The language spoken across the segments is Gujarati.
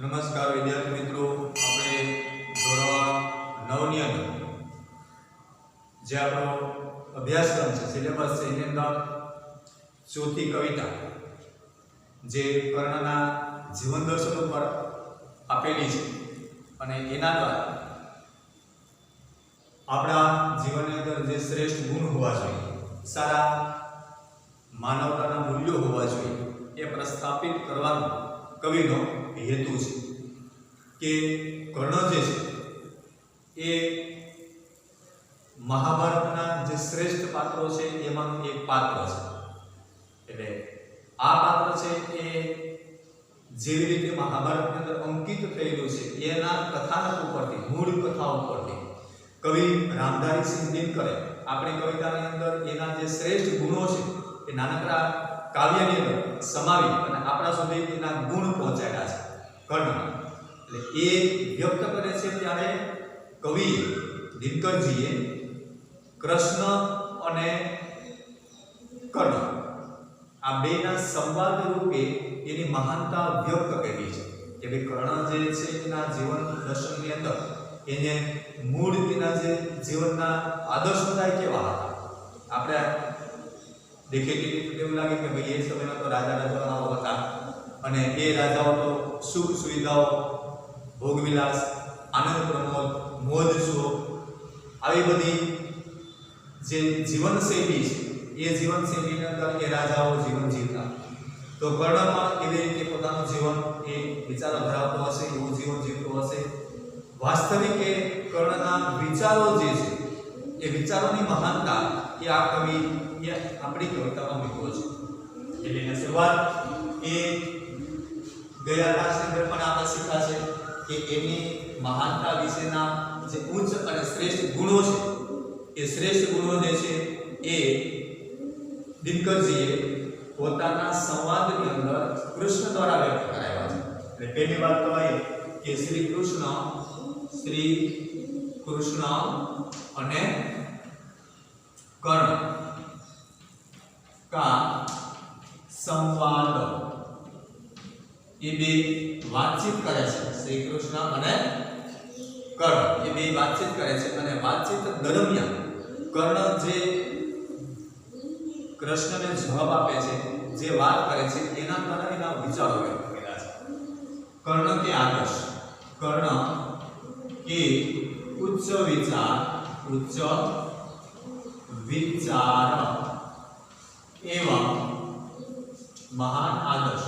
નમસ્કાર વિદ્યાર્થી મિત્રો, આપણે ધોરણ 9 ની અંદર જે આપણો અભ્યાસક્રમ છે, સિલેબસ છે, એની અંદર ચોથી કવિતા જે કર્ણના જીવન દર્શન ઉપર આપેલી છે અને એના દ્વારા આપણા જીવનની અંદર જે શ્રેષ્ઠ ગુણ હોવા જોઈએ, સારા માનવતાના મૂલ્યો હોવા જોઈએ, એ પ્રસ્થાપિત કરવાનો કવિનો હેતુ છે કે કર્ણ જે છે એ મહાભારતના જે શ્રેષ્ઠ પાત્રો છે એમાંનું એક પાત્ર છે. એટલે આ પાત્ર છે એ જેવી રીતે મહાભારતની અંદર અંકિત થયેલું છે એના કથાનક ઉપરથી, મૂળ કથા ઉપરથી કવિ રામધારીસિંહ દિનકરે આપણી કવિતાની અંદર એના જે શ્રેષ્ઠ ગુણો છે એ નાનકડા કાવ્યની અંદર સમાવી અને આપણા સુધી એના ગુણ પહોંચાડ્યા છે કર્ણના. એટલે એ વ્યક્ત કરે છે ત્યારે કવિ દિનકરજીએ કૃષ્ણ અને કર્ણ આ બેના સંવાદ રૂપે એની મહાનતા વ્યક્ત કરી છે કે ભાઈ કર્ણ જે છે એના જીવન દર્શનની અંદર એને મૂળ એના જે જીવનના આદર્શ બધા કેવા હતા. આપણે દેખેથી એવું લાગે કે ભાઈ એ સમયના તો રાજા રજવાડાઓ હતા અને એ રાજાઓ તો સુખ સુવિધાઓ, ભોગવિલાસ, આનંદ પ્રમોદ, મોજ શોખ આવી બધી જે જીવનશૈલી છે એ જીવનશૈલીની અંદર એ રાજાઓ જીવન જીવતા. તો કર્ણ પણ એવી રીતે પોતાનું જીવન એ વિચારો ધરાવતો હશે, એવું જીવન જીવતો હશે. વાસ્તવિક એ કર્ણના વિચારો જે છે એ વિચારોની મહાનતા એ આ કવિ આપણી કવિતામાં મૂક્યો છે. એટલે એની શરૂઆત એ ગયા ક્લાસની અંદર પણ આપણે શીખ્યા છે કે એની મહાનતા વિશેના જે ઉચ્ચ અને શ્રેષ્ઠ ગુણો છે એ શ્રેષ્ઠ ગુણો જે છે એ દિનકરજીએ પોતાના સંવાદની અંદર કૃષ્ણ દ્વારા વ્યક્ત કરાવ્યા છે. એટલે પહેલી વાત તો એ કે શ્રી કૃષ્ણ અને કર્ણ કા સંવાદ એ બે વાતચીત કરે છે. શ્રી કૃષ્ણ અને કર્ણ એ બે વાતચીત કરે છે અને વાતચીત દરમિયાન કર્ણ જે કૃષ્ણને જવાબ આપે છે, જે વાત કરે છે એના દ્વારા એના વિચારો વ્યક્ત કર્યા છે. કર્ણ કે આદર્શ, કર્ણ કે ઉચ્ચ વિચાર एवं महान आदर्श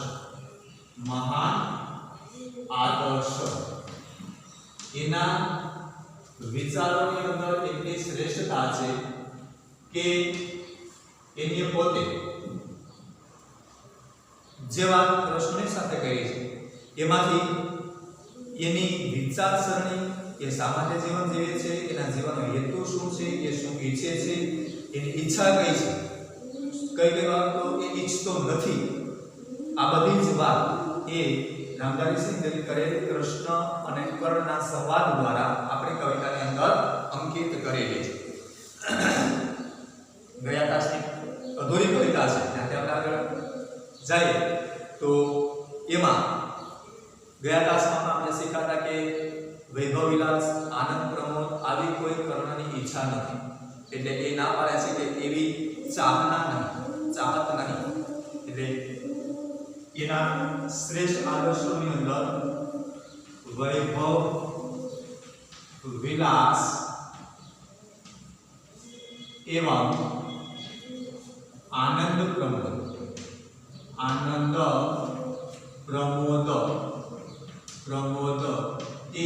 एना विचारों की अंदर એટલી શ્રેષ્ઠતા છે કે એની પોતે જે વાત કૃષ્ણની સાથે કહી છે એમાંથી એની વિચારસરણી, એ સામાન્ય જીવન જીવે છે, એના જીવનનો હેતુ શું છે, એ શું ઈચ્છે છે, એની ઈચ્છા કઈ છે, કઈ વાત તો એ ઈચ્છતો નથી, આ બધી જ વાત એ રામધારીસિંહ દિનકરે કૃષ્ણ અને કર્ણના સંવાદ દ્વારા આપણી કવિતાની અંદર અંકિત કરેલી છે. ગયા ક્લાસની અધૂરી કવિતા છે ત્યાંથી આપણે આગળ જઈએ તો એમાં ગયા ક્લાસમાં આપણે શીખ્યા કે વૈભવ વિલાસ, આનંદ પ્રમોદ આવી કોઈ કર્ણની ઈચ્છા નથી. એટલે એ ના પાડે છે કે એવી ચાહત નહીં. એટલે એના શ્રેષ્ઠ આદર્શોની અંદર વૈભવ વિલાસ એવં આનંદ પ્રમોદ એ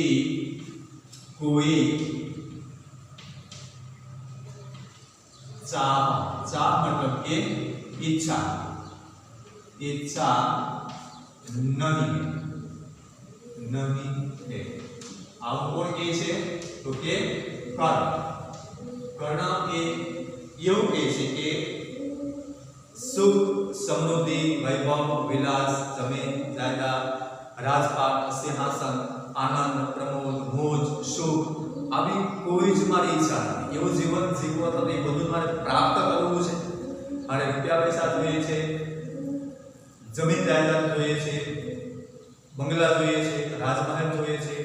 કોઈ चाह मतलब के इच्छा नहीं है. आप कौन कहे छे तो के कर्ण ए એવું કહે છે કે સુખ, સમૃદ્ધિ, વૈભવ, વિલાસ, જમીન જાયદાદ, રાજપાટ, સિંહાસન, આનંદ, પ્રમોદ, મોજ, સુખ આવી કોઈ જ મારી ઈચ્છા નથી. એવું જીવન જીવવું તો એ બધું મારે પ્રાપ્ત કરવું છે. મારે રૂપિયા પૈસા જોઈએ છે, જમીન જાયદાદ જોઈએ છે, બંગલા જોઈએ છે, રાજમહેલ જોઈએ છે,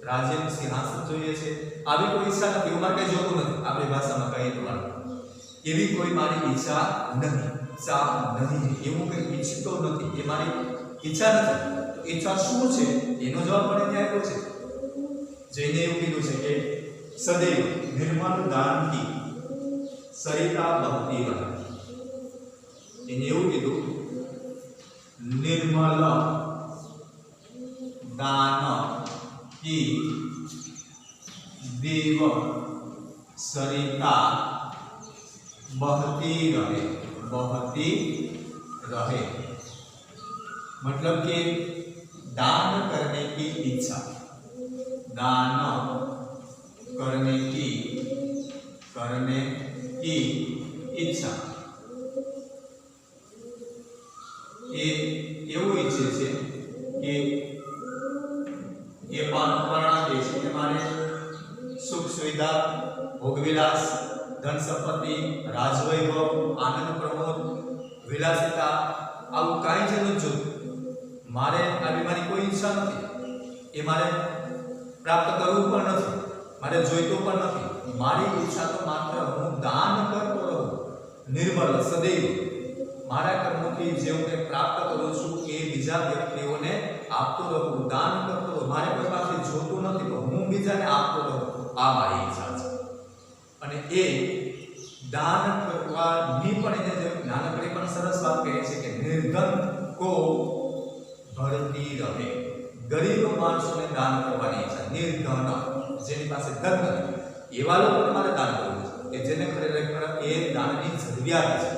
રાજ્યનું સિંહાસન જોઈએ છે, આવી કોઈ ઈચ્છા નથી. એવું મારે કઈ જોતું નથી. આપણી ભાષામાં કહીએ તો એવી કોઈ મારી ઈચ્છા નથી. એવું કંઈ ઈચ્છતો નથી. એ મારી ઈચ્છા નથી. તો ઈચ્છા શું છે એનો જવાબ મને ત્યાં આપ્યો છે. જઈને એવું કીધું છે કે સદૈવ નિર્મલ દાનથી સરિતા બહતી રહે. એને એવું કીધું નિર્મલ દાન કી દેવ સરિતા बहती रहे मतलब कि दान करने की इच्छा, दान करने की इच्छा ये એવું ઈચ્છે છે કે એ પરણા કે છે કે મારે સુખ સુવિધા, ભોગવિલાસ, ધન સંપત્તિ, રાજવૈભવ, આનંદ પ્રમોદ, વિલાસિતા આવું કાંઈ જ નથી જોતું. મારે આવી મારી કોઈ ઈચ્છા નથી. એ મારે પ્રાપ્ત કરવું પણ નથી, મારે જોઈતું પણ નથી. મારી ઈચ્છા તો માત્ર હું દાન કરતો રહું, નિર્મળ સદૈવ મારા કર્મોથી જે હું કંઈ પ્રાપ્ત કરું છું એ બીજા વ્યક્તિઓને આપતો રહું, દાન કરતો રહું. મારે કોઈ પાસે જોતું નથી તો હું બીજાને આપતો રહું. આ મારી ઈચ્છા છે. અને એ દાન કરવાની પણ એને જે નાનકડી પણ સરસ વાત કહે છે કે નિર્ધન કો ભરતી રહે. ગરીબ માણસોને દાન કરવાની ઈચ્છા. નિર્ધન જેની પાસે ધન નથી એવા લોકોને મારે દાન કરવું છે કે જેને ખરેખર એ દાનની જરૂરિયાત છે,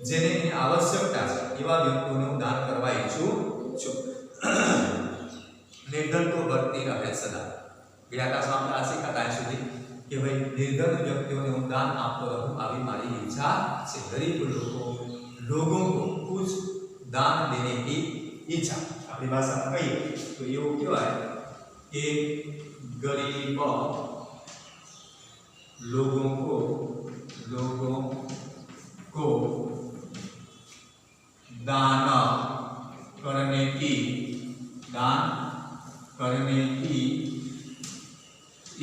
જેને એની આવશ્યકતા છે, એવા વ્યક્તિઓને હું દાન કરવા ઈચ્છું છું. નિર્ધન કો ભરતી રહે સદા. વિરાકાશમાં આપણે આ શીખાતા સુધી कि भाई निर्धन व्यक्तियों ने हम दान आपको रहूं આવી મારી ઈચ્છા છે. गरीब लोगों को कुछ दान देने की इच्छा. अपनी भाषा में कहिए तो ये क्या है कि गरीब लोगों को दान करने की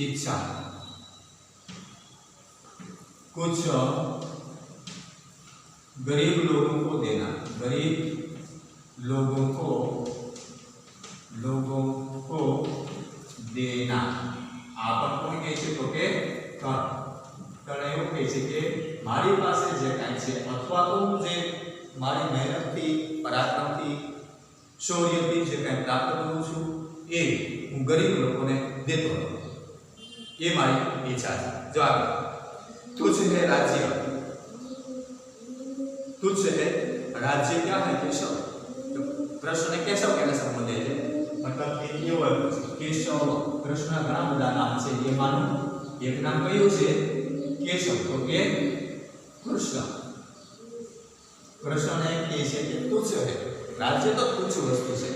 इच्छा. कुछ गरीब लोगों को देना, गरीब लोगों को देना. आपन कोण કહે છે તો કે કર્ણ એવું કહે છે કે મારી પાસે જે કાંઈ છે અથવા તો જે મારી મહેનતથી, પરાક્રમથી, શૌર્યથી જે કાંઈ પ્રાપ્ત કરું છું એ હું ગરીબ લોકોને દેતો રહું. એ મારી ઈચ્છા છે. જો આગળ तुच्छ है राज्य. तुच्छ है राज्य क्या है? केशव. तो कृष्ण ने केशव कहने संबंधे है. मतलब कि ये वर्ग केशव कृष्ण घણા બધા નામ છે. એ માનું એક નામ કયું છે? કેશવ. તો કે કૃષ્ણ ને કહે છે કે તુચ્છ है. રાજ્ય તો તુચ્છ વસ્તુ છે.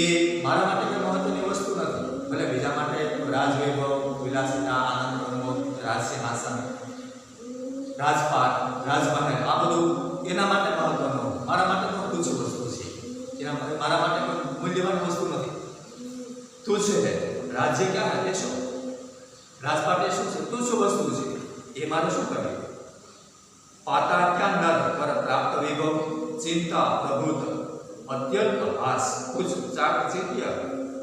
એ મારા માટે કોઈ મહત્વની વસ્તુ નથી. ભલે બીજા માટે રાજવૈભવ, વિલાસિતા, આનંદ પ્રમોદ, રાજસિંહાસન, રાજપાટ, રાજમહેલ આ બધું એના માટે મહત્વનું. મારા માટે તો તુચ્છ વસ્તુ છે. મારા માટે કોઈ મૂલ્યવાન વસ્તુ નથી. તુચ્છ છે. રાજ્ય ક્યાં હે? કેશવ. રાજપાટ એ શું છે? તુચ્છ વસ્તુ છે. એ મારે શું કરવું? પાતા ક્યાં નર પર પ્રાપ્ત વિભવ, ચિંતા પ્રભુત, અત્યંત હાસ, કુછ ચાકચિત્ય,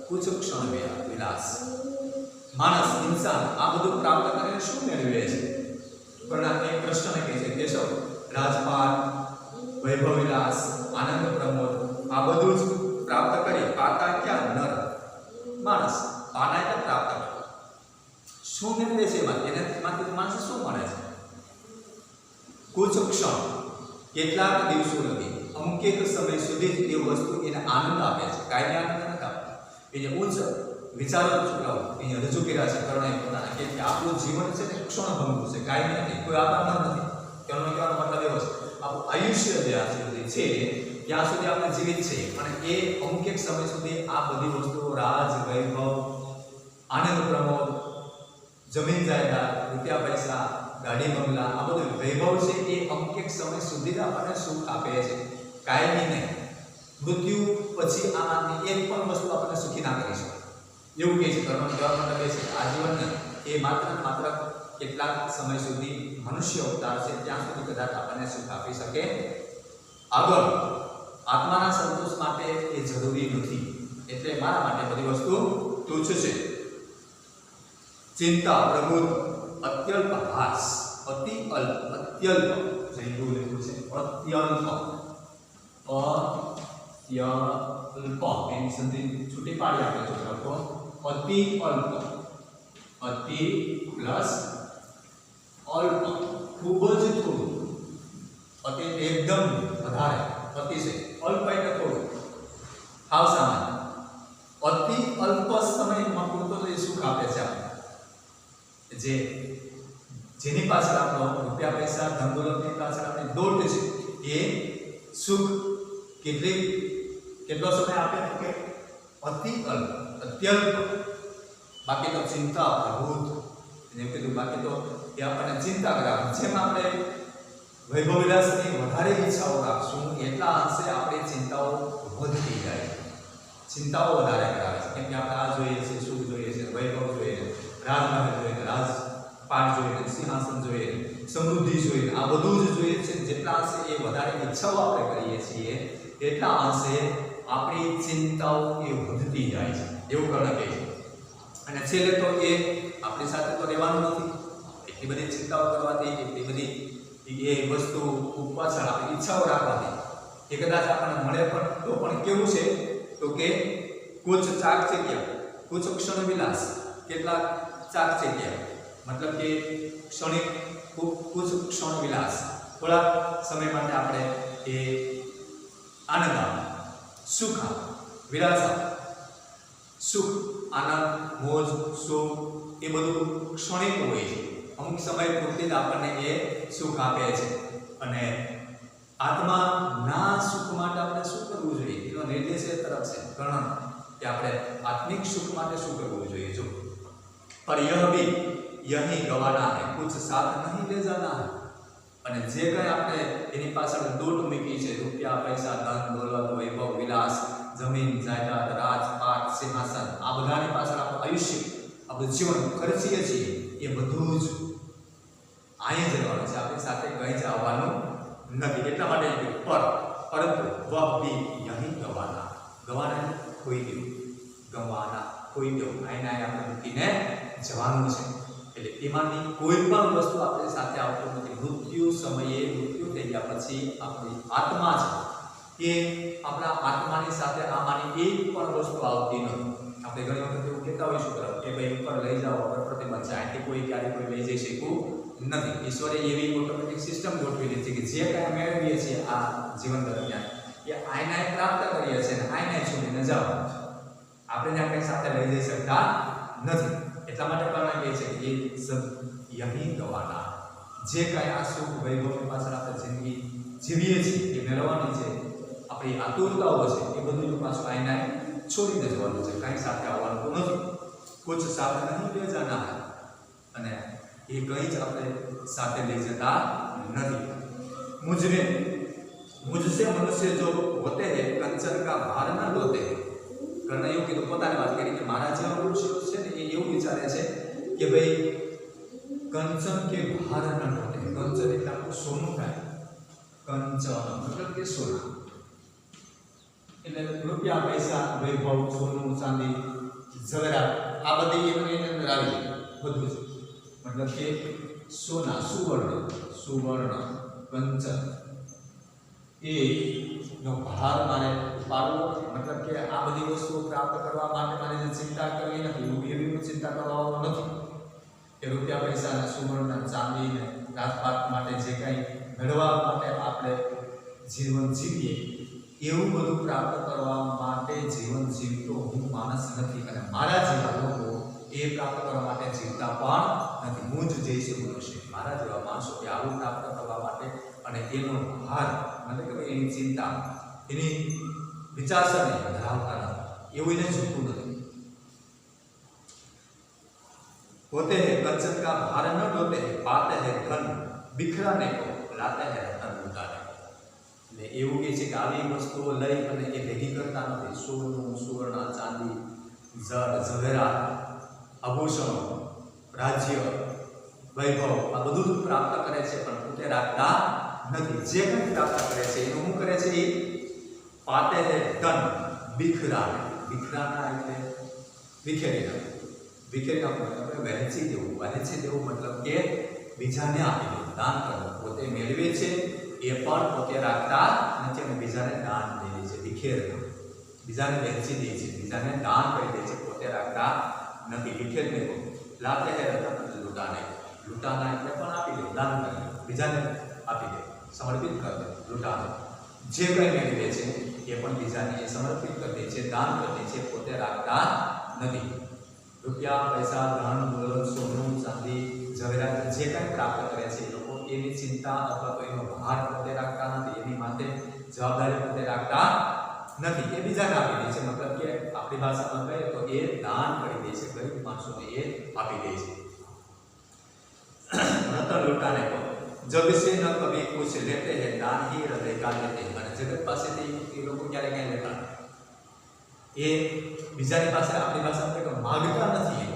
કુછ ક્ષણ વિલાસ. માણસ, ઇન્સાન આ બધું પ્રાપ્ત કરીને શું મેળવે છે? પણ એ કૃષ્ણને કહે છે કેશવ રાજપાટ, વૈભવ વિલાસ, આનંદ પ્રમોદ આ બધું જ પ્રાપ્ત કરી પાતા ક્યાં નર માણસ પાના એટલે પ્રાપ્ત કરે. શું મેળવે છે એમાંથી માણસ શું મળે છે? કુછ ક્ષણ કેટલાક દિવસો લગી, અમુક એક સમય સુધી જ એ વસ્તુ એને આનંદ આપે છે. કાયમી આનંદ નથી આપતો. એને ઉચ્ચ વિચારો છોકરાઓ એને રજૂ કર્યા છે કર્ણએ પોતાના કે આપણું જીવન છે ને ક્ષણભંગુર છે, કાયમી નથી, કોઈ આપનાર નથી. તેનો કહેવાનો મતલબ એવો છે આપણું આયુષ્ય જે આ સુધી છે ત્યાં સુધી આપણે જીવિત છીએ, પણ એ અમુક એક સમય સુધી આ બધી વસ્તુઓ રાજ, વૈભવ, આનંદ પ્રમોદ, જમીન જાયદાદ, રૂપિયા પૈસા, ગાડી બંગલા આ બધું વૈભવ છે એ અમુક એક સમય સુધી જ આપણને સુખ આપે છે, કાયમી નહીં. મૃત્યુ પછી આમાંની એક પણ વસ્તુ આપણને સુખી ના કરી શકે એવું કહે છે. કર્મનો કહેવાનો મતલબ એ છે કે આ જીવન એ માત્ર ને માત્ર કેટલાક સમય સુધી મનુષ્ય અવતાર છે ત્યાં સુધી કદાચ આપણને સુખ આપી શકે. આગળ આત્માના સંતોષ માટે એ જરૂરી નથી. એટલે મારા માટે બધી વસ્તુ તુચ્છ છે. ચિંતા પ્રબુદ્ધ અત્યલ્પ હાસ અતિ અલ્પ અત્યલ્પ જૈવું લખ્યું છે અત્યલ્પ અત્યલ્પ એની સંધિ છૂટી પાડી આપે છે લખો અતિ અલ્પ અતિ પ્લસ અલ્પ ખૂબ જ થોડું અતિ એકદમ વધારે અતિશય અલ્પ એટલે થોડું હાવ સામાન્ય અતિ અલ્પ સમયમાં પૂરતો એ સુખ આપે છે આપણને. જેની પાછળ આપણો રૂપિયા પૈસા ધન દોલતની પાછળ આપણે દોડ છે એ સુખ કેટલો સમય આપે કે અતિ અલ્પ અત્યલ્પ. બાકી તો ચિંતા પ્રભુત જેમ કીધું બાકી તો એ આપણને ચિંતા કરાવે. જેમ આપણે વૈભવ વિલાસની વધારે ઈચ્છાઓ રાખશું એટલા અંશે આપણી ચિંતાઓ વધતી જાય છે. ચિંતાઓ વધારે કરાવે છે કેમ કે આપણે આ જોઈએ છે સુખ જોઈએ છે વૈભવ જોઈએ છે રાજમહેલ જોઈએ છે રાજપાટ જોઈએ છે સિંહાસન જોઈએ છે સમૃદ્ધિ જોઈએ આ બધું જ જોઈએ છે. જેટલા અંશે એ વધારે ઈચ્છાઓ આપણે કરીએ છીએ એટલા અંશે આપણી ચિંતાઓ એ વધતી જાય છે એવું કર્ણ કહે છે. અને છેલ્લે તો એ આપણી સાથે તો રહેવાનું નથી. એટલી બધી ચિંતાઓ કરવાથી એટલી બધી એ વસ્તુ પાછળ આપણી ઈચ્છાઓ રાખવાથી એ કદાચ આપણને મળે પણ તો પણ કેવું છે તો કે કુછ ચાક ચેક્યા કુછ ક્ષણ વિલાસ કેટલાક ચાક ચેક્યા મતલબ કે ક્ષણિક કુછ ક્ષણ વિલાસ થોડા સમય માટે આપણે એ આનંદ આવે સુખ આવે વિલાસ આવે સુખ આનંદ મોજ સુખ એ બધું ક્ષણિક હોય છે. અમુક સમય પૂરતી જ આપણને એ સુખ આપે છે. અને આત્માના સુખ માટે આપણે શું કરવું જોઈએ એનો નિર્દેશ એ તરફ છે કર્ણ કે આપણે આત્મિક સુખ માટે શું કરવું જોઈએ. જો પર યહ ભી યહી ગવાના હૈ કુછ સાથ નહીં લે જાના હૈ. અને જે કંઈ આપણે એની પાછળ દોટ મૂકી છે રૂપિયા પૈસા ધન દોલત વૈભવ વિલાસ જમીન જાયદાદ રાજપાટ સિંહાસન આ બધાની પાછળ આપણું આયુષ્ય આપણું જીવન ખર્ચીએ છીએ એ બધું જ અહીં જ રહેવાનું છે. આપણી સાથે કંઈ જ આવવાનું નથી. એટલા માટે પરંતુ વહ ભી યહી ગવાના ગવાના ખોઈ દેવું ગવાના ખોઈ દેવું આઈના આપણે મૂકીને જવાનું છે. એટલે એમાંની કોઈ પણ વસ્તુ આપણી સાથે આવતું નથી. મૃત્યુ સમયે મૃત્યુ થઈ ગયા પછી આપણી આત્મા છે એ આપણા આત્માની સાથે આમાંની એક પણ વસ્તુ આવતી નથી. આપણે ઘણી વખત એવું કહેતા હોઈશું કે ભાઈ ઉપર લઈ જાઓ ઉપર પ્રતિબંધ છે અહીંથી કોઈ ક્યારે કોઈ લઈ જઈ શકવું નથી. ઈશ્વરે એવી ઓટોમેટિક સિસ્ટમ ગોઠવેલી છે કે જે કાંઈ મેળવીએ છીએ આ જીવન દરમિયાન એ આયનાએ પ્રાપ્ત કરીએ છીએ અને આયનાએ છોડીને જાઓ આપણે ત્યાં કંઈ સાથે લઈ જઈ શકતા નથી. એટલા માટે કર્ણ કહે છે કે એ સબ યહી ગવાના જે કાંઈ આ સુખ વૈભવની પાછળ આપણે જિંદગી જીવીએ છીએ એ મેળવવાની છે આપણી આતુરતાઓ છે એ બધું પાછું આયનાએ છોડીને જવાનું છે. કાંઈ સાથે આવવાનું તો નથી. કુછ સાથ નહીં લે જાના હૈ અને એ કંઈ જ આપણે સાથે લઈ જતા નથી. મુझसे मनुष्य जो होते हैं कंचन का भार न ढोते हैं. કર્ણ એવું કીધું પોતાની વાત કરી કે મારા જેવા મનુષ્યો છે ને એ એવું વિચારે છે કે ભાઈ કંચન કે ભાર ન ઢોતે. કંચન એટલે આપણું સોનું થાય. કંચન મતલબ કે સોના એટલે રૂપિયા પૈસા વૈભવ સોનું ચાંદી ઝવેરાત આ બધી એની અંદર આવી બધું છે. મતલબ કે સોના સુવર્ણ કંચન એ નો ભાર મારે પાડવો મતલબ કે આ બધી વસ્તુઓ પ્રાપ્ત કરવા માટે મારે જે ચિંતા કરવી નથી એવી ચિંતા કરવાનો નથી કે રૂપિયા પૈસા સુવર્ણ ચાંદી ને રાજપાટ માટે જે કંઈ મેળવવા માટે આપણે જીવન જીવીએ એવું બધું પ્રાપ્ત કરવા માટે જીવન જીવતો હું માણસ નથી. અને મારા જેવા લોકો એ પ્રાપ્ત કરવા માટે જીવતા પણ નથી. હું જ જઈશ મનુષ્ય મારા જેવા માણસો કે આવું પ્રાપ્ત કરવા માટે અને એનો ભાર મતલબ કે એની ચિંતા એની વિચારસરણી ધરાવતા નથી. એવું એને જોતું નથી. होते हैं कंचन का भार न ढोते हैं पाते हैं धन बिखराने को लाते हैं रतन लुटाने को. એટલે એવું કહે છે કે આવી વસ્તુઓ લઈ અને એ ભેગી કરતા નથી. સોનું, સુવર્ણ, ચાંદી, જળ, ઝવેરાત, આભૂષણો, રાજ્ય, વૈભવ આ બધું જ પ્રાપ્ત કરે છે, પણ પોતે રાખતા નથી. જે કંઈ પ્રાપ્ત કરે છે એનું શું કરે છે? એ પાતે ધન બિખરાવે. બિખરાના એટલે વિખેરી નાખવું. વિખેરી નાખવું એટલે વહેંચી દેવું. વહેંચી દેવું મતલબ કે બીજાને આપી દેવું, દાન કરવું. પોતે મેળવે છે એ પણ પોતે રાખતા નથી અને બીજાને દાન દે છે. વિખેરવું, બીજાને વહેંચી દે છે, બીજાને દાન કરી દે છે, પોતે રાખતા નથી. વિખેરને લાભ હે રતન લૂંટાને. લૂંટાના એટલે પણ આપી દે, દાન કરી દે, બીજાને આપી દે, સમર્પિત કરી દે. લૂંટાને જે કંઈ મેળવે છે એ પણ બીજાને એ સમર્પિત કરી દે છે, દાન કરી દે છે, પોતે રાખતા નથી. રૂપિયા, પૈસા, ધન, દોલત, સોનું, ચાંદી, ઝવેરાત જે કંઈ પ્રાપ્ત કરે છે એ લોકો એની ચિંતા અથવા તો એનો ભાર પોતે રાખતા નથી, એની માટે જવાબદારી પોતે રાખતા નથી, એ બીજાને આપી દે છે. મતલબ કે આપણી ભાષામાં કહીએ તો એ દાન કરી દે છે, ગરીબ માણસોને એ આપી દે છે. રતન લૂંટાને કહો જબ से न कभी कुछ लेते हैं दान ही हृदय का लेते हैं. અને જગત પાસેથી એ લોકો ક્યારે ક્યાં લેતા એ બીજાની પાસે આપણી ભાષામાં કે માગતા નથી.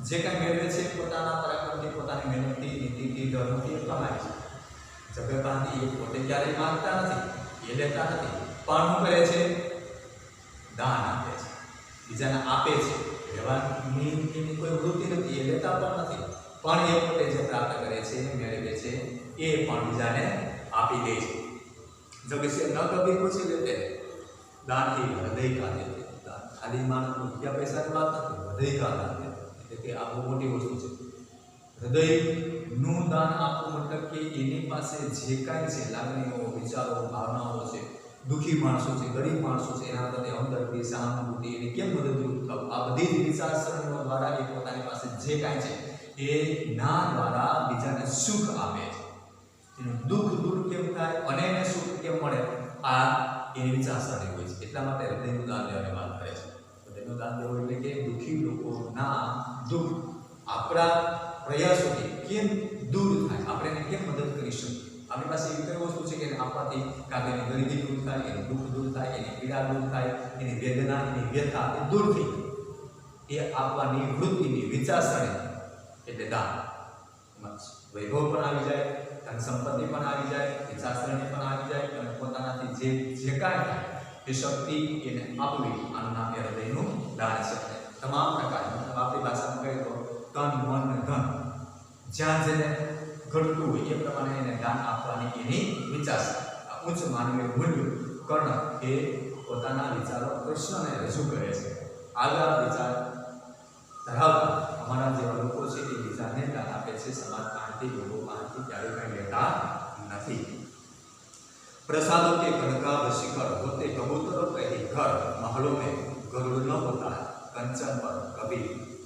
જે કંઈ મેળવે છે પોતાના પરાક્રમથી, પોતાની મહેનતથી, નીતિથી, ધર્મથી એ કમાય છે. જગત પાસેથી એ પોતે ક્યારેય માગતા નથી, એ લેતા નથી, પણ શું કરે છે? દાન આપે છે, બીજાને આપે છે. લેવાની એની કોઈ વૃત્તિ નથી, એ લેતા પણ નથી, પણ એ પોતે જે પ્રાપ્ત કરે છે, મેળવે છે એ પણ બીજાને આપી દે છે. જબ से न कभी कुछ लेते दान ही हृदय का देते. ખાલી માણસ રૂપિયા પૈસાની વાત નથી, હૃદય કા દાન એટલે કે આ બહુ મોટી વસ્તુ છે. હૃદયનું દાન આપવું મતલબ કે એની પાસે જે કાંઈ છે, લાગણીઓ, વિચારો, ભાવનાઓ છે, દુઃખી માણસો છે, ગરીબ માણસો છે, એના પ્રત્યે હમદર્દી, સહાનુભૂતિ, એને કેમ મદદરૂપ થવું, આ બધી જ વિચારસરણીઓ દ્વારા એ પોતાની પાસે જે કાંઈ છે એ ના દ્વારા બીજાને સુખ આપે છે. એનું દુઃખ દૂર કેમ થાય અને એને સુખ કેમ મળે, આ એની વિચારસરણી હોય છે. એટલા માટે હૃદયનું દાન દેવાની વાત કરે છે. હૃદયનું દાન દેવું એટલે કે દુઃખી લોકોના દુઃખ આપણા પ્રયાસોથી કેમ દૂર થાય, આપણે એને કેમ મદદ કરી શકીએ. આપણી પાસે એવી કઈ વસ્તુ છે કે એને આપવાથી કાં તો એની ગરીબી દૂર થાય, એનું દુઃખ દૂર થાય, એની પીડા દૂર થાય, એની વેદના, એની વ્યથા એ દૂર થઈ. એ આપવાની વૃત્તિની વિચારસરણી એટલે દાન. વૈભવ પણ આવી જાય, ધન સંપત્તિ પણ આવી જાય, વિચારસરણી પણ આવી જાય અને પોતાનાથી જે કાંઈ થાય એ શક્તિ એને આપવી, આનું નામ એ હૃદયનું દાન છે. તમામ પ્રકારનું આપણી ભાષામાં કહીએ તો તન, મન, ધન જ્યાં જેને ઘટતું હોય એ પ્રમાણે એને દાન આપવાની એની વિચારસરણી. ઉચ્ચ માનવીય મૂલ્યો કર્ણ એ પોતાના વિચારો કૃષ્ણને રજૂ કરે છે. આગળ વિચાર ધરાવતા અમારા જેવા લોકો છે એ બીજાને દાન આપે છે. સમાજ પાસેથી, લોકો પાસેથી ક્યારેય કંઈ લેતા નથી. प्रसादों के कनकाभ शिखर होते कबूतरों के ही घर, महलों में गरुड़ न होता, कंचन पर कभी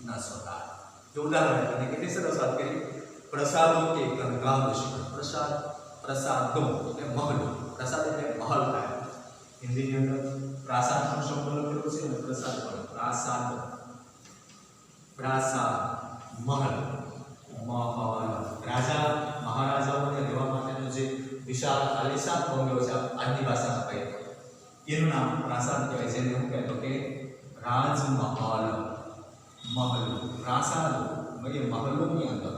न सोता. जो उदाहरण है कितनी सरस बात करी. प्रसादों के कनकाभ शिखर, प्रसाद, प्रसादों એટલે महल, प्रसाद એટલે महल થાય. હિન્દીની અંદર પ્રાસાદ નો શબ્દ લખેલો છે અને પ્રસાદ પણ. પ્રાસાદ, પ્રાસાદ, महल, महल રાજા મહારાજાઓને રહેવા માટેનો જે વિશાળ આલિશાન બંગલો છે આજની ભાષામાં કહીએ એનું નામ પ્રાસાદ કહેવાય છે. એને શું કહેતો કે રાજમહલ. મહલ, પ્રાસાદ એ મહલોની અંદર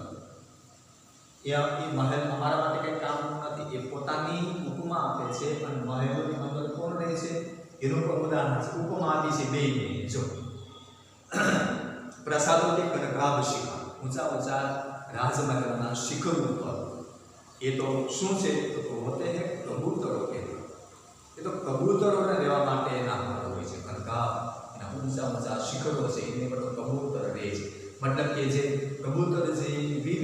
એ મહેલ અમારા માટે કંઈ કામનું નથી. એ પોતાની ઉપમા આપે છે અને મહેલોની અંદર કોણ રહે છે એનું પણ ઉદાહરણ છે. ઉપમા આપી છે બે. જો પ્રસાદો કે કનકાભ શિખર, ઊંચા ઊંચા રાજમહેલના શિખર ઉપર એ તો શું છે તો હોતે હે કબૂતરો કે એ તો કબૂતરોને રહેવા માટે એના ઘર હોય છે. કનકાભ એના ઊંચા ઊંચા શિખરો છે એની પર કબૂતર રહે છે. મતલબ કે જે કબૂતર જે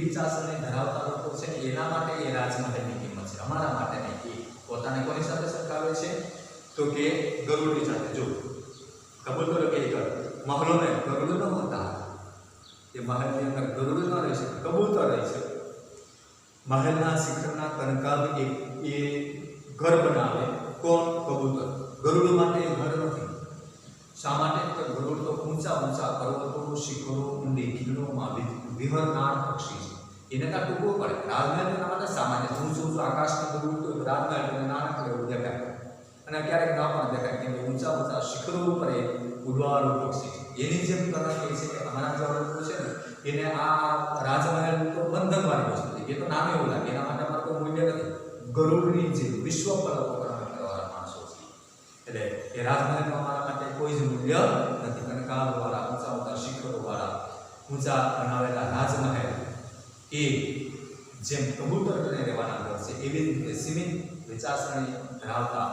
વિચારસરણી ધરાવતા લોકો છે એના માટે એ રાજમહેલની કિંમત છે, અમારા માટે નહીં. એ પોતાને કોની સાથે સરખાવે છે તો કે ગરુડની સાથે. જો કબૂતરો કે મહલો ને ગરુડ ન હોતા, એ મહેલની અંદર ગરુડ ન રહી શકે, કબૂતર રહી શકે. મહેલના શિખરના કનકાભ એ ઘર બનાવે કોણ? કબૂતર. ગરુડ માટે એ ઘર નથી. શા માટે? તો ગરુડ તો ઊંચા ઊંચા પર્વતો, શિખરો, ઊંડી ખીણોમાં વિહરનાર પક્ષી છે. એને તો ટૂંકું પડે. રાજમહેલ એના માટે સામાન્ય ઊંચું ઊંચું આકાશમાં બધું ઉડતું હોય રાજમહેલ નાનકડું એવું દેખાય અને ક્યારેક ના પણ દેખાય કેમ કે ઊંચા ઊંચા શિખરો ઉપર એ ઉડવાળું પક્ષી છે. એની જેમ કલર એ છે કે અમારા જેવા લોકો છે ને એને આ રાજમહેલ તો બંધનવાળી વસ્તુ છે. એ તો નામ એવું લાગે એના માટે અમારે કોઈ મૂલ્ય નથી. ગરુડની જે વિશ્વ પલકો કરવાના માણસો છે એટલે એ રાજમહેલનો અમારા માટે કોઈ જ મૂલ્ય નથી. કનકાળવાળા ઊંચા ઊંચા શિખરોવાળા ઊંચા બનાવેલા રાજમહેલ એ જેમ કબૂતરને રહેવાના ઘર છે એવી જ રીતે સીમિત વિચારસરણી ધરાવતા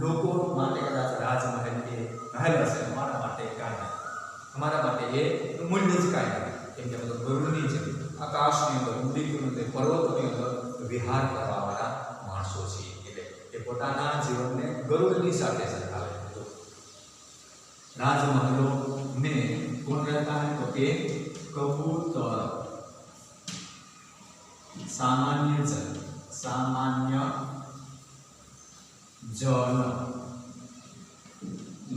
લોકો માટે કદાચ રાજમહેલ એ મહેલ હશે. અમારા માટે કાંઈ નથી. અમારા માટે એ મૂલ્ય જ કાંઈ નથી. કેમ કે બધું ગરુડની જેમ આકાશની અંદર ઉડીકું પર્વતોની અંદર વિહાર કરવાવાળા માણસો છીએ. એટલે એ પોતાના જીવનને ગરુડની સાથે સરખાવે. રાજમહેલો ને કોણ રહેતા હૈ તો કે કબૂતર, सामान्य जन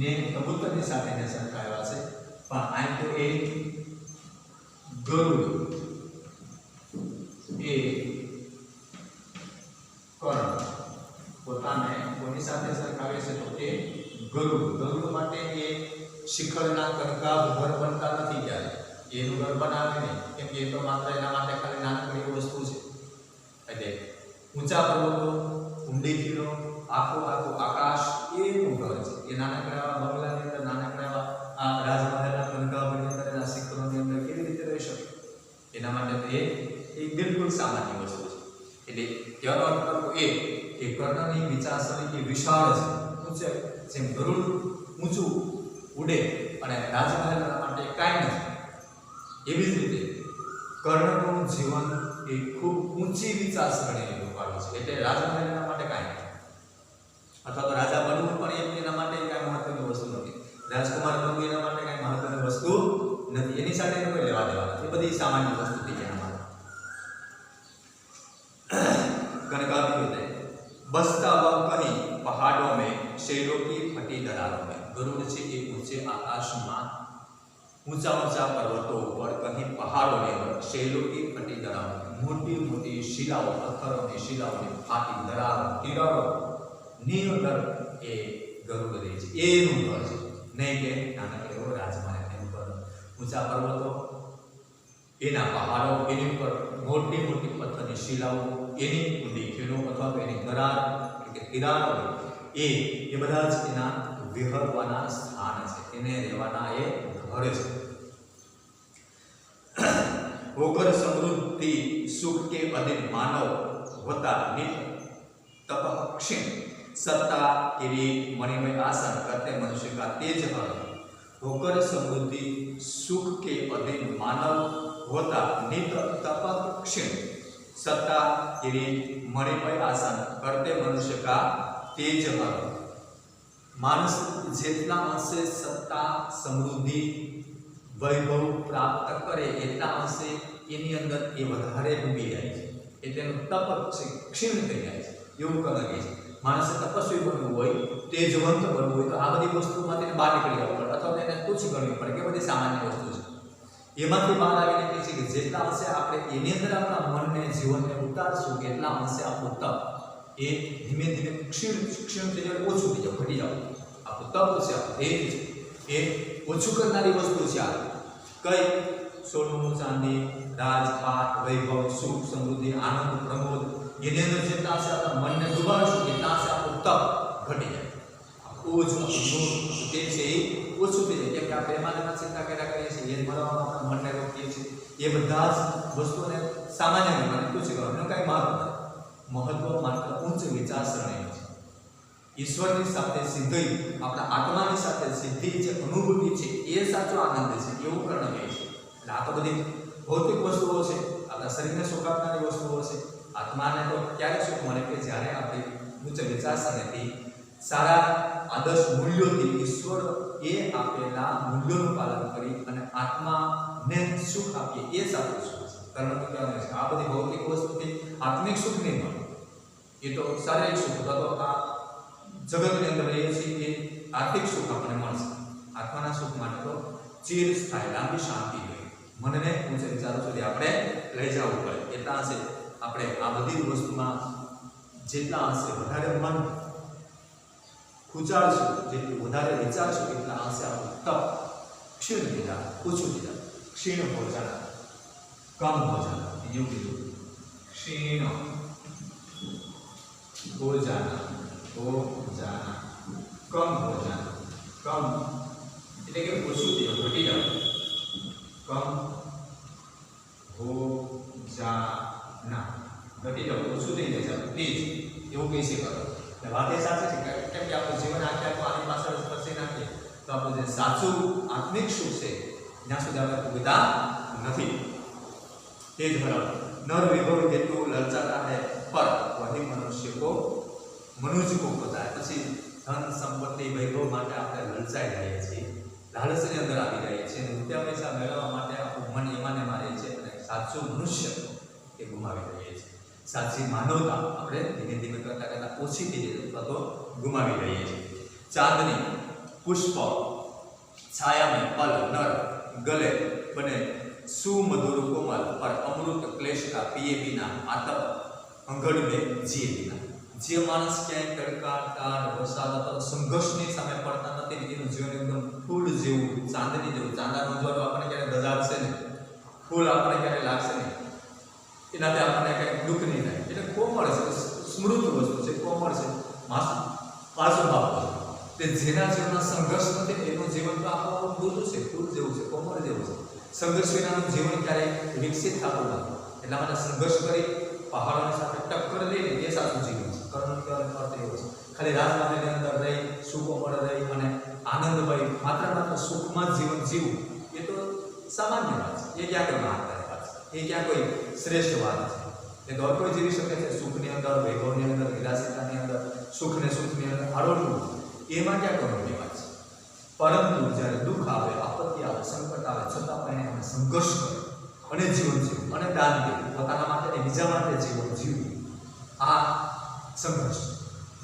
ने कबूतरनी साथे ने सरखाव्या छे पण आ तो ए गरुड़ ए कर्ण पोताने कोनी साथे सरखावे छे तो के गरुड़. गरुड़ माटे ए शिखरना कनकाभ घर बनता नथी क्यारे एनुं घर बनावे नहीं केम के तो मात्र एना माटे खाली नानकड़ी वस्तु छे. એટલે ઊંચા પર્વતો ઊંડી ખીણો આખું આખું આકાશ એનું ઘર છે. એ નાનકડા એવા બંગલાની અંદર નાનકડા એવા આ રાજમહેલના કનકાભની અંદર એના શિખરોની અંદર કેવી રીતે રહી શકે? એના માટે તો એ બિલકુલ સામાન્ય વસ્તુ છે. એટલે કહેવાનો અર્થ કરવો એ કે કર્ણની વિચારસરણી એ વિશાળ છે. ઊંચે જેમ ગરુડ ઊંચું ઉડે અને રાજમહેલના માટે કાંઈ નથી એવી જ રીતે કર્ણનું જીવન એ ખૂબ ઊંચી વિચારસરણી વાળું છે. એટલે રાજમહેલ એના માટે કાંઈ નથી અથવા તો રાજા બનવું પણ એના માટે કાંઈ મહત્વની વસ્તુ નથી. રાજકુમાર બનવું એના માટે કાંઈ મહત્વની વસ્તુ નથી. એની સાથે કોઈ લેવા દેવા નથી. એ બધી સામાન્ય વસ્તુ થઈ એના માટે. कनकाभियों बसता वह कहीं पहाड़ों में शेरों की फटी दरारों में. गरुड़ से एक ऊंचे आकाश में ऊंचा ऊंचा पर्वतों पर कहीं पहाड़ों में शेरों की फटी दरारों में मोटी मोटी शिलाओं पत्थरों की शिलाओं में फाटी दरारों तिराड़ों ની અંદર એ ગરુડ રહે છે. એનું ઘર છે નહીં કે નાનકડો રાજમહેલ. એનું ઘર ઊંચા પર્વતો એના પહાડો એની ઉપર મોટી મોટી પથ્થરની શિલાઓ એની ઊંડી ખીણો અથવા તો એની દરાર એટલે કે તિરાડો એ બધા જ એના વિહરવાના સ્થાન છે. એને રહેવાના એ ઘર છે. होकर समृद्धि सुख के अधीन मानव होता नित तपः क्षीण सत्ता किरीट मणिमय आसन करते मनुष्य का तेज हर. होकर समृद्धि सुख के अधीन मानव होता नित तपः क्षीण सत्ता किरीट मणिमय आसन करते मनुष्य का तेज हर. मानस जेटला अंशे सत्ता समृद्धि वैभव प्राप्त करे एटला अंशे एनी अंदर ए वधारे डूबी जाय छे. ए तेनुं तप क्षीण थई जाय छे एवुं कहे छे. माणसे तपस्वी बनવું હોય તેજવંત बनવું હોય તો આ બધી વસ્તુમાં તેને બહાર નીકળી આવવું પડે અથવા તેને તુચ્છ ગણવી પડે કે બધી સામાન્ય વસ્તુ છે. એમાંથી બહાર આવીને કહે છે કે જેટલા અંશે આપણે એની અંદર આપણા મનને જીવનને ઉતારશું એટલા અંશે આપણું તપ એ ધીમે ધીમે ક્ષીણ થઈ જાય, ઓછું થઈ જાય, ઘટી જાય. આપણું તપ છે, આપણું ધૈર્ય છે એ ઓછું કરનારી વસ્તુ છે. આ કઈ સોનું ચાંદી રાજપાટ વૈભવ સુખ સમૃદ્ધિ આનંદ પ્રમોદ એની અંદર જેટલા છે આપણા મનને ડૂબાડશું એટલા છે આપણું તપ ઘટી જાય. ઓછું આપણું તે છે એ ઓછું થઈ જાય. કેમ કે આપણે એમાં ચિંતા કર્યા કરીએ છીએ, એ મળવામાં આપણા મનને રોકીએ છીએ. એ બધા જ વસ્તુઓને સામાન્ય ગણવાની તુચ્છ ગણવાનું કાંઈ મહત્વ માત્ર ઉચ્ચ વિચારસરણીનું છે. ઈશ્વરની સાથે સિદ્ધિ આપણા આત્માની સાથે સિદ્ધિ જે અનુભૂતિ છે એ સાચો આનંદ છે એવું કર્ણ કહે છે. એટલે આ તો બધી ભૌતિક વસ્તુઓ છે, આપણા શરીરને સુખ આપનારી વસ્તુઓ છે. આત્માને તો ક્યારે સુખ મળે કે જ્યારે આપણે ઉચ્ચ વિચારસરણીથી સારા આદર્શ મૂલ્યોથી ઈશ્વર એ આપેલા મૂલ્યોનું પાલન કરી અને આત્માને સુખ આપીએ એ સાચું સુખ છે. કર્ણ તો કહેવાનું છે આ બધી ભૌતિક વસ્તુથી આત્મિક સુખ નહીં મળે. એ તો શારીરિક સુખ તો આ જગતની અંદર રહીએ છીએ એ આર્થિક સુખ આપણને મળશે. આત્માના સુખ માટે તો ચિરસ્થાયી લાંબી શાંતિ જોઈએ. મનને ઊંચે વિચારો સુધી આપણે લઈ જવું પડે એટલા અંશે આપણે આ બધી વસ્તુમાં જેટલા અંશે વધારે મન ખૂંચાડશું, જેટલું વધારે વિચારશું એટલા અંશે આપણું તપ ક્ષીણ થઈ જાય, ઓછું થઈ જાય. ક્ષીણ ભોજન કમ ભોજન એવું કીધું. ક્ષીણ ભોજન કમ ભોજન. કમ એટલે કે ઓછું થઈ જાય, ઘટી જાય. કમ ભોજન ઘટી જાય, ઓછું થઈ જાય, પ્લીઝ એવું કહી શકો. વાત એ સાચી છે કેમ કે આપણું જીવન આખે આખું આની પાછળ ફસી નાખીએ તો આપણું જે સાચું આત્મિક સુખ છે ત્યાં સુધી આપણે પૂગતા નથી. તે જ બરાબર. નર વિભવ જેટલું લલચાતા હે પર વહી મનુષ્ય કો મનુજ કો પતા. પછી ધન સંપત્તિ વૈભવ માટે આપણે લલચાઈ જઈએ છીએ, લાલચની અંદર આવી જઈએ છીએ, રૂપિયા પૈસા મેળવવા માટે આપણું મન એમાં મારે છે અને સાચું મનુષ્ય એ ગુમાવી દઈએ છીએ. સાચી માનવતા આપણે ધીમે ધીમે કરતા કરતા ઓછી થઈ જાય અથવા તો ગુમાવી દઈએ છીએ. ચાંદની પુષ્પ छाया में पल नर गले बने सुमधुर कोमल पर अमृत क्लेश का पिए बिना आतप अंगड़ में जिए बिना. જે માણસ ક્યાંય તડકા ટાઢ વરસાદ અથવા સંઘર્ષની સામે પડતા નથી એનું જીવન એકદમ ફૂલ જેવું, ચાંદની જેવું. ચાંદાનો ઉજવાળો આપણને ક્યારે ગજાડશે ને, ફૂલ આપણને ક્યારે લાગશે નહીં, એનાથી આપણને કંઈ દુઃખ નહીં થાય. એટલે કોમળ છે, સ્મૃત વસ્તુ છે, કોમળ છે, પાછું ભાવ તે જેના જીવનમાં સંઘર્ષ નથી એનું જીવન તો આખું મૃદુ છે, ફૂલ જેવું છે, કોમળ જેવું છે. સંઘર્ષ વિનાનું જીવન ક્યારેય વિકસિત થતું નથી. એટલા માટે સંઘર્ષ કરી પહાડોની સાથે ટક્કર લઈને એ સાચું જીવન છે. કર્મ અર્થ એવો છે ખાલી રાજમાર્ગની અંદર રહી સુકોમળ રહી અને આનંદભાઈ માત્ર સુખમાં જીવન જીવવું એ તો સામાન્ય વાત છે. એ ક્યાં કોઈ મહાનતાની વાત છે, એ ક્યાં કોઈ શ્રેષ્ઠ વાત છે. એ દોર કોઈ જીવી શકે છે સુખની અંદર, વૈભવની અંદર, વિલાસિતાની અંદર, સુખની અંદર આરોડવું, એમાં ક્યાં કરવાની વાત છે. પરંતુ જ્યારે દુઃખ આવે, આપત્તિ આવે, સંકટ આવે છતાં પણ એને સંઘર્ષ કરે અને જીવન જીવવું અને દાન દેવું, પોતાના માટે અને બીજા માટે જીવન જીવવું, આ સંઘર્ષ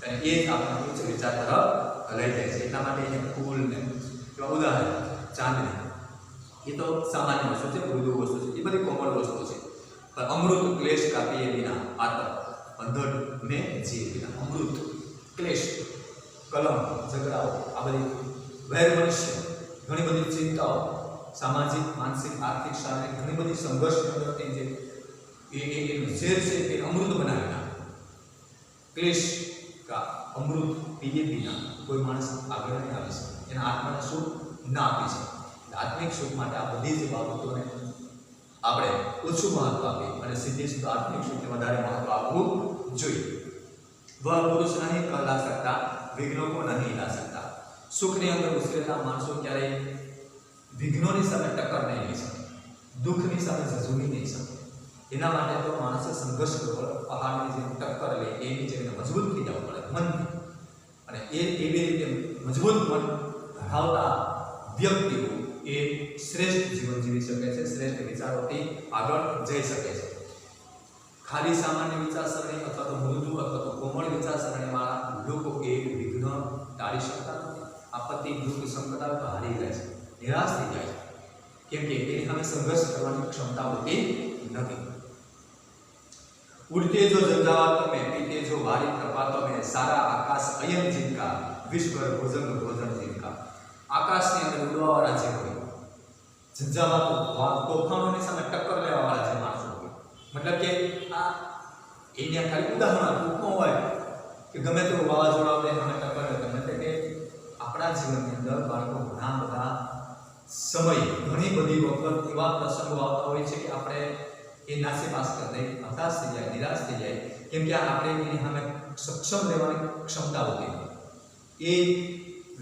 અને એ જ આપણને ઉચ્ચ વિચાર તરફ લઈ જાય છે. એટલા માટે એને ફૂલ ને એવા ઉદાહરણ ચાંદની એ તો સામાન્ય વસ્તુ છે, મૃદુ વસ્તુ છે, એ બધી કોમળ વસ્તુ છે. પણ અમૃત ક્લેશ કાપીએ વિના આતપ અંધડ મેં જીએ વિના. અમૃત ક્લેશ, કલમ, ઝઘડાઓ, આ બધી વૈર મનુષ્ય, ઘણી બધી ચિંતાઓ, સામાજિક, માનસિક, આર્થિક, શારીરિક ઘણી બધી સંઘર્ષની અંદરથી જે એનું ઝેર છે તે અમૃત બનાવી નાખે. ક્લેશ કા અમૃત પીએ વિના કોઈ માણસ આગળ નહીં આવી શકે, એના આત્માને સુખ ના આપી શકે. આત્મિક સુખ માટે આ બધી જ બાબતોને આપણે ઓછું મહત્વ આપીએ અને સીધી સીધું આત્મિક સુખને વધારે મહત્વ આપવું જોઈએ. વહ પુરુષ નહીં કહલા શકતા, વિઘ્નો કો નહીં લા શકતા. સુખની અંદર ઉછરેલા માણસો ક્યારેય વિઘ્નોની સામે ટક્કર નહીં લઈ શકે, દુઃખની સામે ઝઝૂમી નહીં શકે. એના માટે તો માણસે સંઘર્ષ કરવો પડે, પહાડની જેમ ટક્કર લે એની જેમ મજબૂત થઈ જવું પડે મનથી. અને એવી રીતે મજબૂત મન ધરાવતા વ્યક્તિઓ એ શ્રેષ્ઠ જીવન જીવી શકે છે, શ્રેષ્ઠ વિચારોથી આગળ જઈ શકે છે. ખાલી સામાન્ય વિચારસરણી અથવા તો મૃદુ અથવા તો કોમળ વિચારસરણીવાળા લોકો એ વિઘ્ન ટાળી શકતા નથી. આપત્તિ, દુઃખ, સંકટ આવે તો હારી જાય છે, નિરાશ થઈ જાય છે, કેમ કે એની સામે સંઘર્ષ કરવાની ક્ષમતા હોતી નથી. उड़ते जो जंजावातों में, पीते जो वारी प्रपातों में, सारा आकाश अयन जिनका, विश्वर भोजन भोजन जिनका. આકાશની અંદર ઉડવાવાળા જે હોય, ઝંઝાવાતો તોફાનોની સામે ટક્કર લેવાવાળા જે માણસો હોય, મતલબ કે આ એને ખાલી ઉદાહરણ ટૂંકમાં હોય કે ગમે તેવું વાવાઝોડા આવે સામે ટક્કર લે. એટલે કે આપણા જીવનની અંદર બાળકો ઘણા બધા સમય, ઘણી બધી વખત એવા પ્રસંગો આવતા હોય છે કે આપણે એ નાસીપાસ કરી દઈએ, હતાશ થઈ જાય, નિરાશ થઈ જાય, કેમ કે આપણે એની સામે સક્ષમ રહેવાની ક્ષમતા હોતી નથી. એ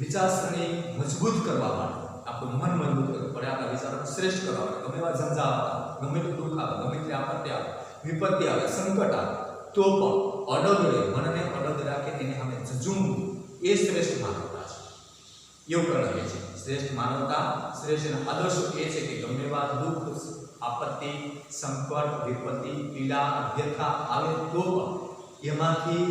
વિચારસરણી મજબૂત કરવા માટે આપણું મન મજબૂત કરવું પડે, આપણા વિચારોને શ્રેષ્ઠ કરવા માટે. ગમે એવા ઝંઝાવાત આવે, ગમે તે દુઃખ આવે, ગમે તે આપત્તિ આવે, વિપત્તિ આવે, સંકટ આવે, તો પણ અડગ મનને અડગ રાખે તેની સામે ઝઝૂમવું એ શ્રેષ્ઠ માનવતા છે. એવું કરવું છે શ્રેષ્ઠ માનવતા. શ્રેષ્ઠ આદર્શ એ છે કે ગમે એવા દુઃખ, આપત્તિ, સંકટ, વિપત્તિ, પીડા, વ્યથા આવે તો પણ એમાંથી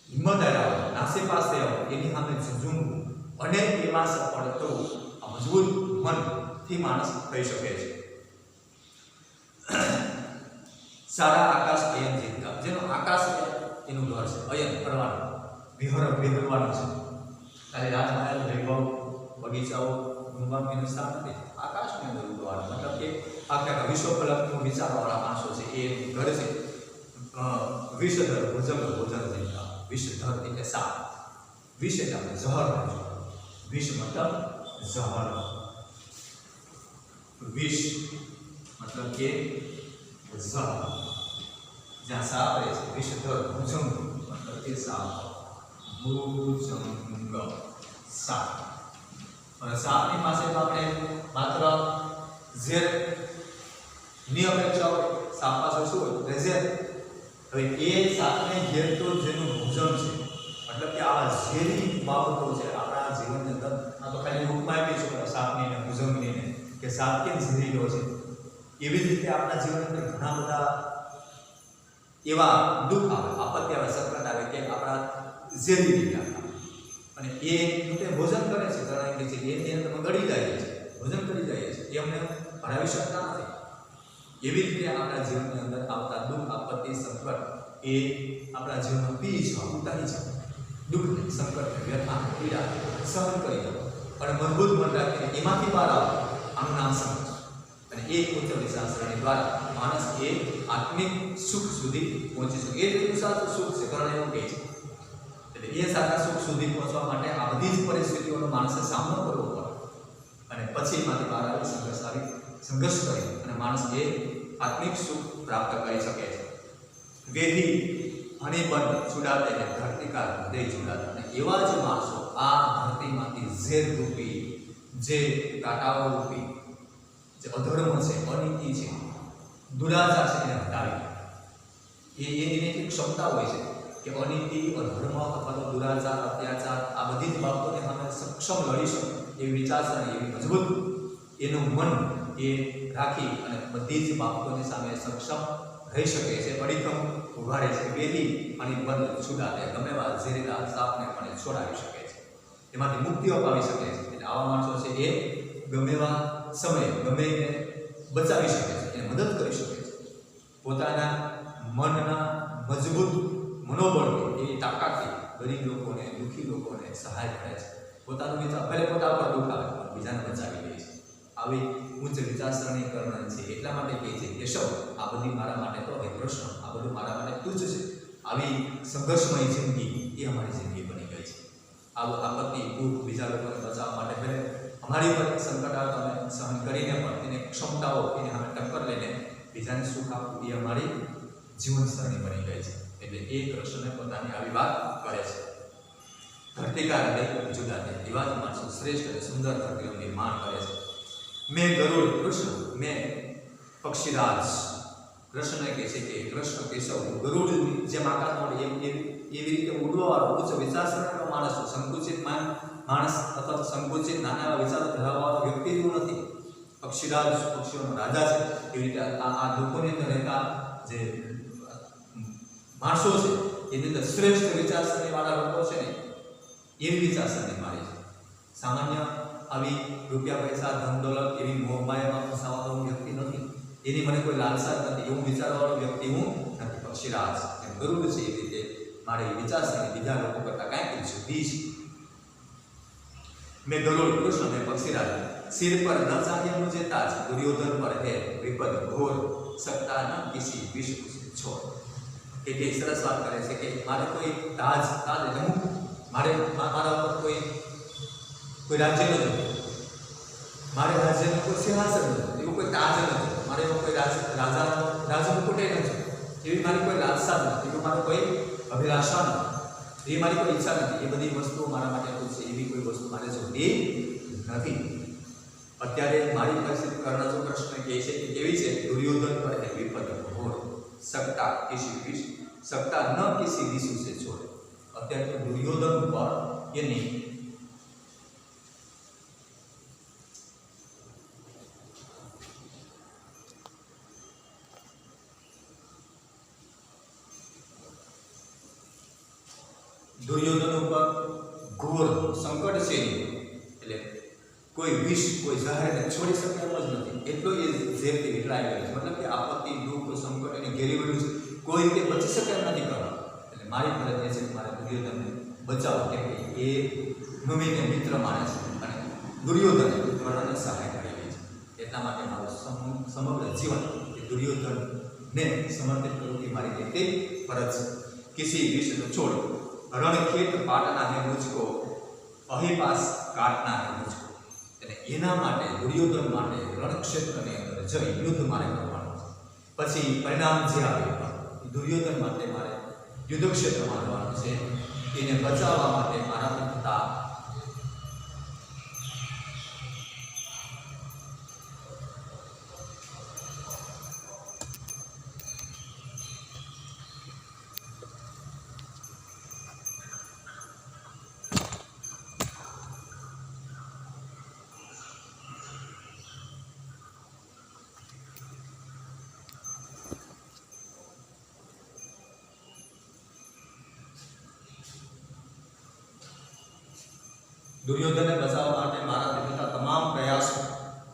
હિંમત આવે, નાસીપાસ થયા એની સામે ઝઝૂમવું અને એમાં સફળ થવું, આ મજબૂત મનથી માણસ થઈ શકે છે. સારા આકાશ અયન જીતતા, જેનો આકાશ એનું ઘર છે, અયન ફરવાનું, વિહરવાનું છે. ખાલી રાજમહેલ, વૈભવ, બગીચાઓ, ગુણગાન એનું સ્થાન નથી, આકાશની અંદર ઉડવાનું. મતલબ કે આખા વિશ્વ ફલકનું વિચારવાળા માણસો છે, એ ઘર છે. વિષધર ભોજન જીવતા, વિષધર એટલે સાપ, વિષ એટલે આપણે ઝહર, વિષ મતલબ ઝહર, વિષ મતલબ કે ઝહર, જ્યાં સાપ રહે છે. વિષધર ભુજંગ મતલબ કે સાપ, ભુજંગ સાપ. અને સાપની પાસે તો આપણે માત્ર ઝેર ની અપેક્ષા હોય, સાપ પાસે શું હોય? ઝેર. હવે એ સાપને ઝેર તો જેનું ભોજન છે, મતલબ કે આવા ઝેરી બાબતો છે આપણા જીવનની અંદર. આ તો ખાલી રૂપમાં આપી છે સાપની ને ભુજંગની ને, કે સાપ કેમ ઝેરીલો છે. એવી જ રીતે આપણા જીવનની અંદર ઘણા બધા એવા દુઃખ આવે, આપત્તિ આવે, સંકટ આવે કે આપણા ઝેરી રીતે આવે, અને એ રીતે ભોજન કરે છે, કારણ કે એની અંદર ગળી જાય છે, ભોજન કરી જાય છે, એ અમને ભરાવી શકતા નથી. એવી રીતે આપણા જીવનની અંદર આવતા દુઃખ, આપત્તિ, સંકટ એ આપણા જીવનમાં પી છે, ઉતારી છે. દુઃખને, સંકટને, વ્યથા, પીડા સહન કરી દો અને મજબૂત મન રાખીને એમાંથી બહાર આવો. આનું નામ સમજ. અને એ ઉચ્ચ વિચારસરણી દ્વારા માણસ એ આત્મિક સુખ સુધી પહોંચી શકે. એ તેનું સાચું સુખ છે, કારણ એવું કહે છે. એટલે એ સાચા સુખ સુધી પહોંચવા માટે આ બધી જ પરિસ્થિતિઓનો માણસે સામનો કરવો પડે, અને પછી એમાંથી બહાર આવી સંઘર્ષ કરી અને માણસ એ આત્મિક સુખ પ્રાપ્ત કરી શકે છે. વેધી હણીબંધ છૂડાતે ને ધરતીકાર હૃદય છૂડાતે. અને એવા જ માણસો આ ધરતીમાંથી ઝેર રૂપી, જે કાંટાઓ રૂપી, જે અધર્મ છે, અનીતિ છે, દુરાચાર છે, એને હટાવી. એની એક ક્ષમતા હોય છે કે અનીતિ, અધર્મ અથવા તો દુરાચાર, અત્યાચાર આ બધી જ બાબતોને સામે સક્ષમ લડી શકે એવી વિચારસરણી, એવી મજબૂત એનું મન એ રાખી અને બધી જ બાબતોની સામે સક્ષમ રહી શકે છે, અડીખમ ઉભા રહે છે. વેદી અને બંધ છૂડાતે ગમે એવા ઝેરીલા સાપને પણ છોડાવી શકે છે, એમાંથી મુક્તિઓ પામી શકે છે. એટલે આવા માણસો છે એ ગમે એવા સમયે ગમે એને બચાવી શકે છે, એને મદદ કરી શકે છે. પોતાના મનના મજબૂત મનોબળથી, એ તાકાતથી ગરીબ લોકોને, દુઃખી લોકોને સહાય કરે છે. પોતાનું વિચાર ભલે પોતા પર દુઃખ આવે પણ બીજાને બચાવી લે છે. આવી ઉચ્ચ વિચારસરણી કરનાર છે. એટલા માટે કહે છે કેશવ, આ બધી મારા માટે તો હે કૃષ્ણ, આ બધું મારા માટે તુચ્છ છે. આવી સંઘર્ષમય જિંદગી એ અમારી જિંદગી બની ગઈ છે. આવું આપત્તિ, દુઃખ બીજા લોકોને બચાવવા માટે ભલે અમારી પર સંકટ આવે તો અમે સહન કરીને પણ એને ક્ષમતાઓ, એને અમે ટક્કર લઈને બીજાને સુખ આપવું એ અમારી જીવનસરણી બની ગઈ છે. એટલે એ કૃષ્ણને પોતાની આવી વાત કરે છે. ધરતીકાર હૃદય જુદાતે, એવા જ માણસો શ્રેષ્ઠ અને સુંદર ધરતીનું નિર્માણ કરે છે. મેં ગરુડ કૃષ્ણ, મેં પક્ષીરાજ. કૃષ્ણ કહે છે કે કૃષ્ણ કેશવ ગરુડ જેમ આકાશમાં એવી રીતે ઉડવાવાળો ઉચ્ચ વિચારસરણીનો માણસ, સંકુચિત માણસ અથવા સંકુચિત નાના એવા વિચારો ધરાવવાળો વ્યક્તિ એવું નથી. પક્ષીરાજ, પક્ષીઓનો રાજા છે. એવી રીતે આ લોકોની અંદર રહેતા જે માણસો છે એની અંદર શ્રેષ્ઠ વિચારસરણી વાળા લોકો છે ને, એવી વિચારસરણી મારી છે. સામાન્ય આવી રૂપિયા, પૈસા, ધન દોલત એવી મોહમાયામાં ફસાવાનો વ્યક્તિ નથી. એની મને કોઈ લાલસા નથી, એવું વિચારવાળો વ્યક્તિ હું નથી. પક્ષીરાજ એમ ગરુડ છે, એ રીતે મારી વિચારસરણી બીજા લોકો કરતાં કાંઈક જુદી છે. મેં ગરુડ કૃષ્ણ, મેં પક્ષીરાજ. સિર પર ન ચાહે મુझे ताज, दुर्योधन पर है विपद घोर, सकता न किसी विश्व से छोड़. એટલે સરસ વાત કરે છે કે મારે કોઈ તાજ એટલે હું મારા ઉપર કોઈ રાજ્ય નથી, મારે રાજ્યનું કોઈ સિંહાસન નથી, એવું કોઈ તાજ નથી, મારે એવો કોઈ રાજાનો મુકુટ નથી, એવી મારી કોઈ લાલસા નથી, એવું મારો કોઈ અભિલાષા નથી, એ મારી કોઈ ઈચ્છા નથી. એ બધી વસ્તુઓ મારા માટે છે, એવી કોઈ વસ્તુ મારે જોતી નથી. અત્યારે મારી પરિસ્થિતિ કર્ણ જો કૃષ્ણ કહે છે કે કેવી છે? દુર્યોધન પર है विपद घोर, सकता न किसी विश्व से छोड़. અત્યારે તો દુર્યોધન પર એની દુર્યોધન ઉપર ઘોર સંકટ છે, એટલે કોઈ વિષ કોઈ ઝાહેરને છોડી શકે એમ જ નથી, એટલો એ ઝેરથી વિખરાઈ ગયો છે. મતલબ કે આપત્તિ દુઃખ સંકટ એને ઘેરી વળ્યું છે, કોઈ રીતે બચી શકે એમ નથી કરવા. એટલે મારી ફરજ એ છે કે મારે દુર્યોધનને બચાવો, કેમ કે એ નવીને મિત્ર માને છે અને દુર્યોધને કર્ણને સહાય કરી રહી છે. એટલા માટે મારું સમગ્ર જીવન એ દુર્યોધનને સમર્પિત કરવું એ મારી નૈતિક ફરજ છે. કિસી વિષ તો છોડ રણખેત પાટના હે મુझको અહિપાસ કાટના હે મુझको. અને એના માટે દુર્યોધન માટે રણક્ષેત્રની અંદર જઈ યુદ્ધ મારે કરવાનું છે. પછી પરિણામ જે આવે દુર્યોધન માટે મારે યુદ્ધ ક્ષેત્રમાં જવાનું છે. એને બચાવવા માટે મારા પિતા દુર્યોધનને બચાવવા માટે મારા થતા તમામ પ્રયાસો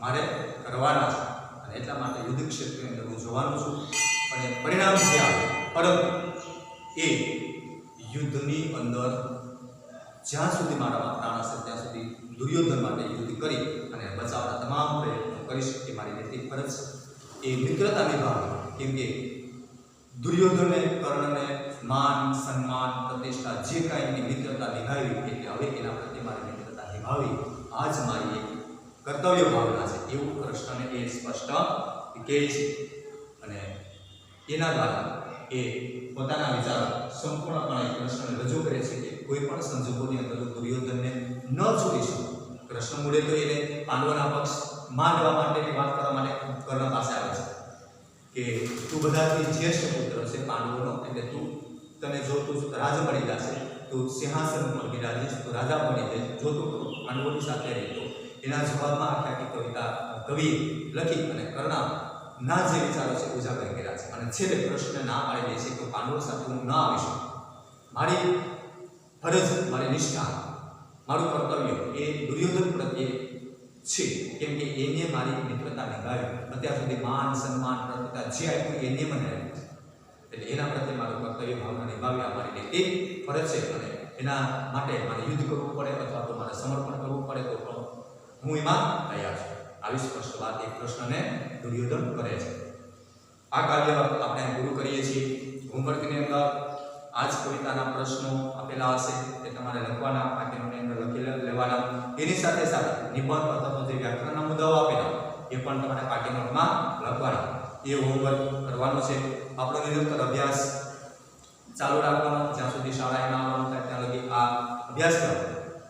મારે કરવાના છે. અને એટલા માટે યુદ્ધ ક્ષેત્રની અંદર હું જોવાનું છું અને પરિણામ જે આવે, પરંતુ એ યુદ્ધની અંદર જ્યાં સુધી મારામાં પ્રાણ હશે ત્યાં સુધી દુર્યોધન માટે યુદ્ધ કરી અને બચાવવાના તમામ પ્રયત્નો કરીશ એ મારી નૈતિક ફરજ છે. એ મિત્રતા નિભાવવી, કેમ કે દુર્યોધને કર્ણને માન સન્માન પ્રતિષ્ઠા જે કાંઈ એની મિત્રતા નિભાવી, એટલે હવે એના પ્રત્યે મારી મિત્રતા નિભાવી આ જ મારી એક કર્તવ્ય ભાવના છે, એવું કૃષ્ણને એ સ્પષ્ટ કહે છે. અને એના દ્વારા એ પોતાના વિચારો સંપૂર્ણપણે કૃષ્ણને રજૂ કરે છે કે કોઈ પણ સંજોગોની અંદર દુર્યોધનને ન છોડી શકું. કૃષ્ણ મૂળે તો એને પાંડવોના પક્ષ માંડવા માટેની વાત કરવા માટે કર્ણ પાસે આવે છે કે તું બધાથી જ્યેષ્ઠ પુત્ર છે પાંડવોનો, એટલે તને જો તું રાજ બની જશે, તું સિંહાસન પર બિરાજીશ, તું રાજા બની જઈશ, જો તું પાંડવોની સાથે રહેતો. એના જવાબમાં આખી કવિતા કવિએ લખી અને કર્ણ ના જે વિચારો છે ઉજાગર કર્યા છે. અને છેલ્લે કૃષ્ણ ના પાડી દે છે કે પાંડવો સાથે હું ન આવી શકું. મારી ફરજ, મારી નિષ્ઠા, મારું કર્તવ્ય એ દુર્યોધન પ્રત્યે છે, કેમ કે એને મારી મિત્રતા નિભાવી. અત્યાર સુધી માન સન્માન પ્રતિષ્ઠા જે આપ્યું એને મને આપ્યું છે, એટલે એના પ્રત્યે મારું કર્તવ્ય ભાવના નિભાવી આ મારી નૈતિક ફરજ છે. અને એના માટે મારે યુદ્ધ કરવું પડે અથવા તો મારે સમર્પણ કરવું પડે તો પણ હું એમાં તૈયાર છું. આવી સ્પષ્ટ વાત એક કૃષ્ણને દુર્યોધન કરે છે. આ કાર્ય આપણે પૂરું કરીએ છીએ. હોમવર્કની અંદર આ જ કવિતાના પ્રશ્નો આપેલા હશે, તે તમારે લખવાના, પાઠ્યપુસ્તકની અંદર લખી લેવાના. એની સાથે સાથે નિબંધ અથવા તો જે વ્યાકરણના મુદ્દાઓ આપેલા એ પણ તમારે પાઠ્યપુસ્તકમાં લખવાના. એ હોમવર્ક કરવાનો છે. આપણો નિરંતર અભ્યાસ ચાલુ રાખવાનો, જ્યાં સુધી શાળાએ ના આવવાનું થાય ત્યાં લગી આ અભ્યાસક્રમ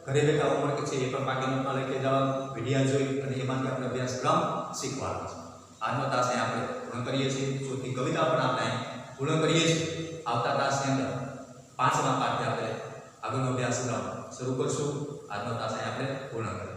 ઘરે બેઠા હોમવર્ક છે એ પણ પાઠ્યપુસ્તકમાં લખી જવાનું, વિડીયા જોઈ અને એમાંથી આપણે અભ્યાસક્રમ શીખવાનો છે. આજનો તાસ આપણે પૂર્ણ કરીએ છીએ. ચોથી કવિતા પણ આપણે પૂર્ણ કરીએ છીએ. આવતા તાસની અંદર 5મા પાઠે આપણે આગળનો અભ્યાસક્રમ શરૂ કરશું. આજનો તાસ આપણે પૂર્ણ કરીએ.